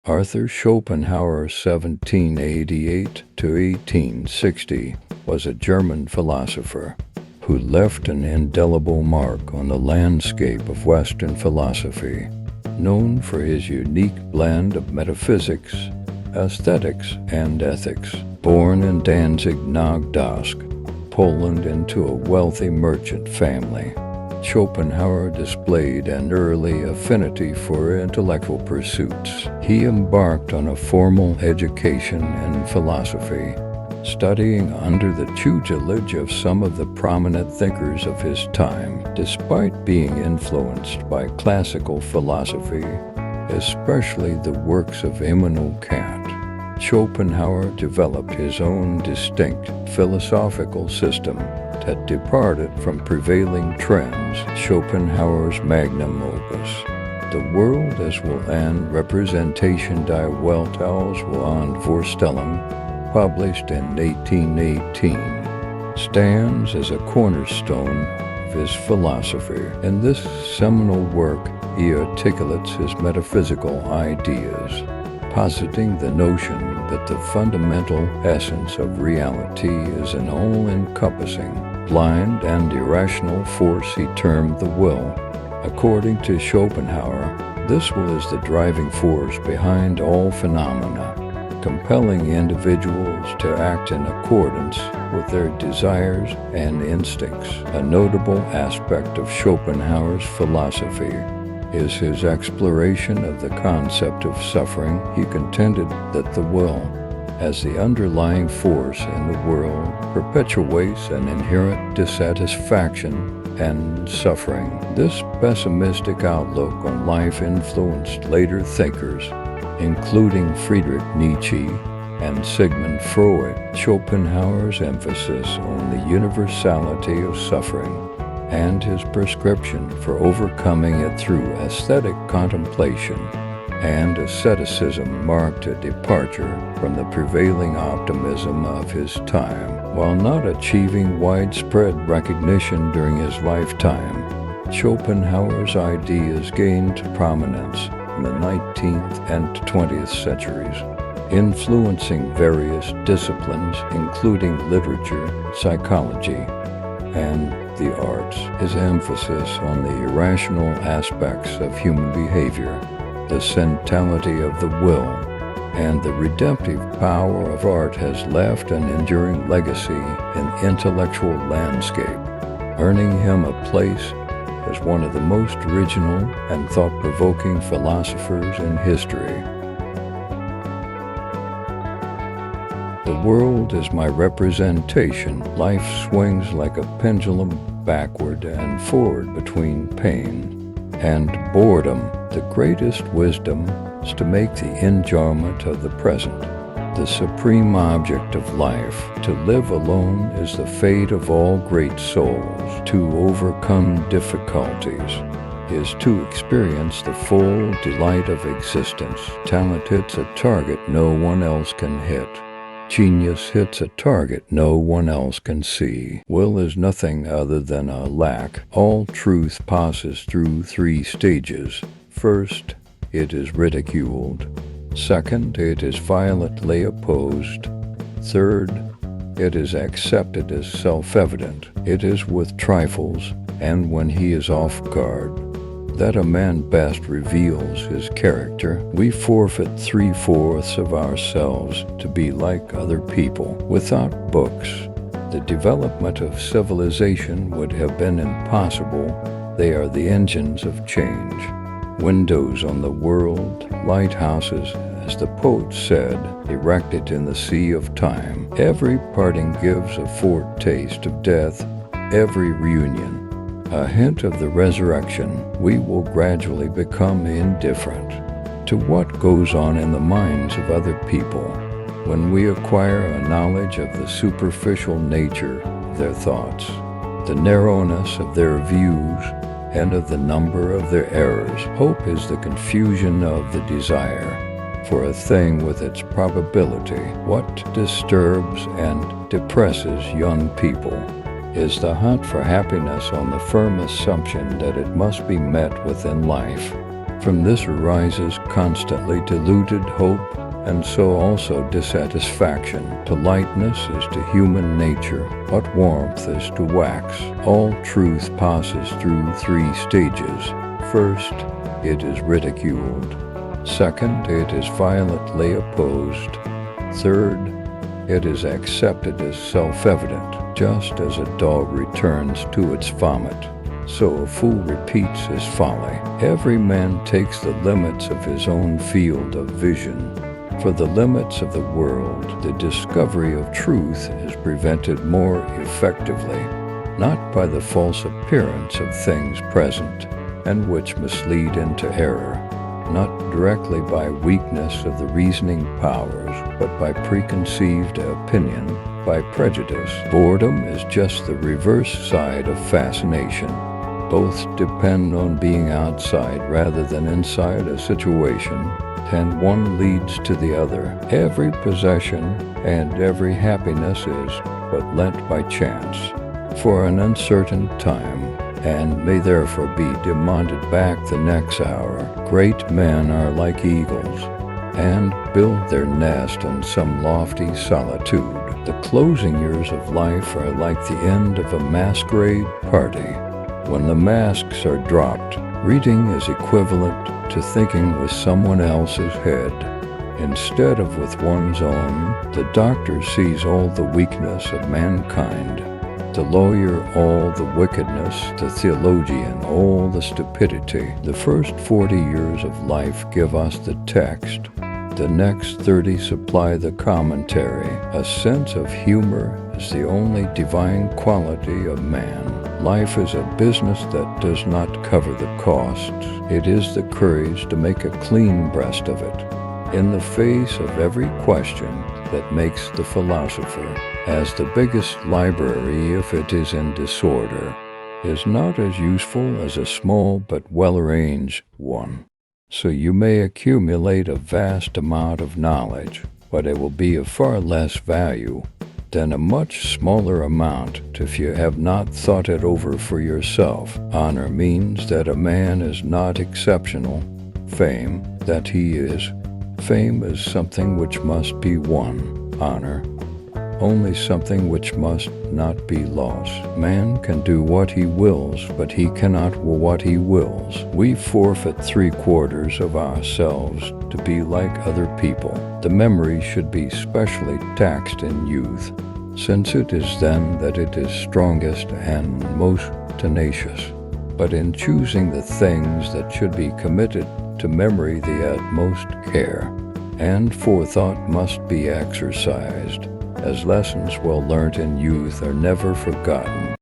Arthur Schopenhauer, 1788 to 1860, was a German philosopher who left an indelible mark on the landscape of Western philosophy. Known for his unique blend of metaphysics, aesthetics, and ethics. Born in Danzig, Poland, into a wealthy merchant family, Schopenhauer displayed an early affinity for intellectual pursuits. He embarked on a formal education in philosophy, studying under the tutelage of some of the prominent thinkers of his time. Despite being influenced by classical philosophy, especially the works of Immanuel Kant, Schopenhauer developed his own distinct philosophical system that departed from prevailing trends. Schopenhauer's magnum opus, The World as Will and Representation die Welt als Will und Vorstellung, published in 1818, stands as a cornerstone of his philosophy. In this seminal work, he articulates his metaphysical ideas, positing the notion that the fundamental essence of reality is an all-encompassing, blind and irrational force he termed the will. According to Schopenhauer, this will is the driving force behind all phenomena, compelling individuals to act in accordance with their desires and instincts. A notable aspect of Schopenhauer's philosophy is his exploration of the concept of suffering. He contended that the will, as the underlying force in the world, perpetuates an inherent dissatisfaction and suffering. This pessimistic outlook on life influenced later thinkers, including Friedrich Nietzsche and Sigmund Freud. Schopenhauer's emphasis on the universality of suffering and his prescription for overcoming it through aesthetic contemplation and asceticism marked a departure from the prevailing optimism of his time. While not achieving widespread recognition during his lifetime, Schopenhauer's ideas gained prominence in the 19th and 20th centuries, influencing various disciplines including literature, psychology, and the arts. His emphasis on the irrational aspects of human behavior, the centrality of the will, and the redemptive power of art has left an enduring legacy in the intellectual landscape, earning him a place as one of the most original and thought-provoking philosophers in history. The world is my representation. Life swings like a pendulum backward and forward between pain and boredom. The greatest wisdom is to make the enjoyment of the present the supreme object of life. To live alone is the fate of all great souls. To overcome difficulties is to experience the full delight of existence. Talent hits a target no one else can hit. Genius hits a target no one else can see. Will is nothing other than a lack. All truth passes through three stages. First, it is ridiculed. Second, it is violently opposed. Third, it is accepted as self-evident. It is with trifles, and when he is off guard, that a man best reveals his character. We forfeit 3/4 of ourselves to be like other people. Without books, the development of civilization would have been impossible. They are the engines of change, windows on the world, lighthouses, as the poet said, erected in the sea of time. Every parting gives a foretaste of death, every reunion a hint of the resurrection. We will gradually become indifferent to what goes on in the minds of other people when we acquire a knowledge of the superficial nature of their thoughts, the narrowness of their views, and of the number of their errors. Hope is the confusion of the desire for a thing with its probability. What disturbs and depresses young people is the hunt for happiness on the firm assumption that it must be met within life. From this arises constantly diluted hope, and so also dissatisfaction. To lightness is to human nature what warmth is to wax. All truth passes through 3 stages. First, it is ridiculed. Second, it is violently opposed. Third, it is accepted as self-evident, just as a dog returns to its vomit. So a fool repeats his folly. Every man takes the limits of his own field of vision. For the limits of the world, the discovery of truth is prevented more effectively, not by the false appearance of things present, and which mislead into error, not directly by weakness of the reasoning powers, but by preconceived opinion, by prejudice. Boredom is just the reverse side of fascination. Both depend on being outside rather than inside a situation, and one leads to the other. Every possession and every happiness is but lent by chance, for an uncertain time, and may therefore be demanded back the next hour. Great men are like eagles, and build their nest in some lofty solitude. The closing years of life are like the end of a masquerade party. When the masks are dropped, reading is equivalent to thinking with someone else's head instead of with one's own. The doctor sees all the weakness of mankind, the lawyer all the wickedness, the theologian all the stupidity. The first 40 years of life give us the text. The next 30 supply the commentary. A sense of humor is the only divine quality of man. Life is a business that does not cover the costs. It is the courage to make a clean breast of it, in the face of every question that makes the philosopher, as the biggest library, if it is in disorder, is not as useful as a small but well-arranged one. So you may accumulate a vast amount of knowledge, but it will be of far less value than a much smaller amount if you have not thought it over for yourself. Honor means that a man is not exceptional. Fame, that he is. Fame is something which must be won. Honor, only something which must not be lost. Man can do what he wills, but he cannot what he wills. We forfeit 3/4 of ourselves to be like other people. The memory should be specially taxed in youth, since it is then that it is strongest and most tenacious. But in choosing the things that should be committed to memory, the utmost care and forethought must be exercised, as lessons well learnt in youth are never forgotten.